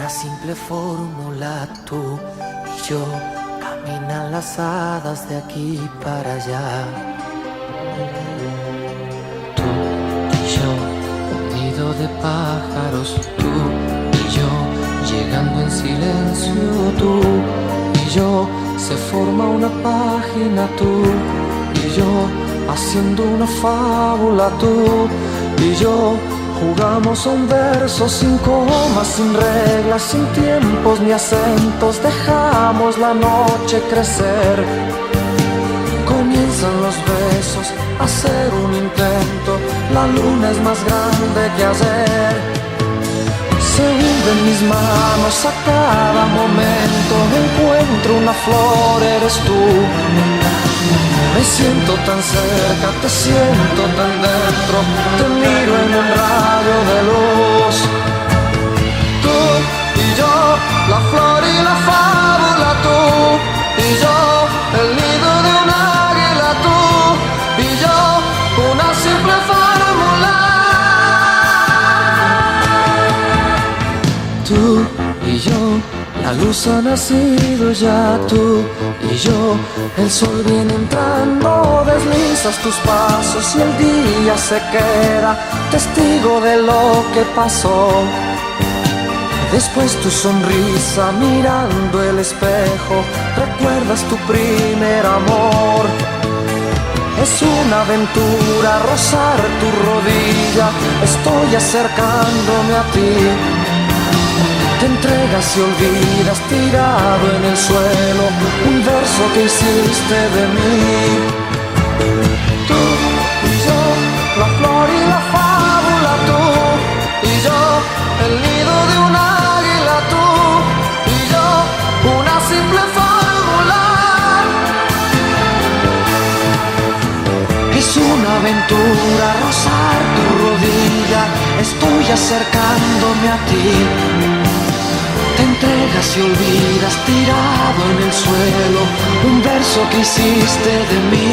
Una simple fórmula, tú y yo, caminan las hadas de aquí para allá. Tú y yo, un nido de pájaros, tú y yo, llegando en silencio, tú y yo, se forma una página, tú y yo, haciendo una fábula, tú y yo. Jugamos a un verso sin comas, sin reglas, sin tiempos ni acentos. Dejamos la noche crecer. Comienzan los besos, a hacer un intento. La luna es más grande que ayer. Se hunde en mis manos a cada momento. Encuentro una flor, eres tú. Me siento tan cerca, te siento tan dentro. Te miro en un rayo de luz. Tú y yo, la flor y la fábula. Tú y yo, el nido de un águila. Tú y yo, una simple fórmula. Tú y yo, la luz ha nacido ya. Tú y yo, el sol viene entrando. Deslizas tus pasos y el día se queda testigo de lo que pasó. Después tu sonrisa mirando el espejo, recuerdas tu primer amor. Es una aventura rozar tu rodilla, estoy acercándome a ti. Te entregas y olvidas tirado en el suelo un verso que hiciste de mí. Tú y yo, la flor y la fábula. Tú y yo, el nido de un águila. Tú y yo, una simple fórmula. Es una aventura rozar tu rodilla, estoy acercándome a ti. Te entregas y olvidas tirado en el suelo un verso que hiciste de mí.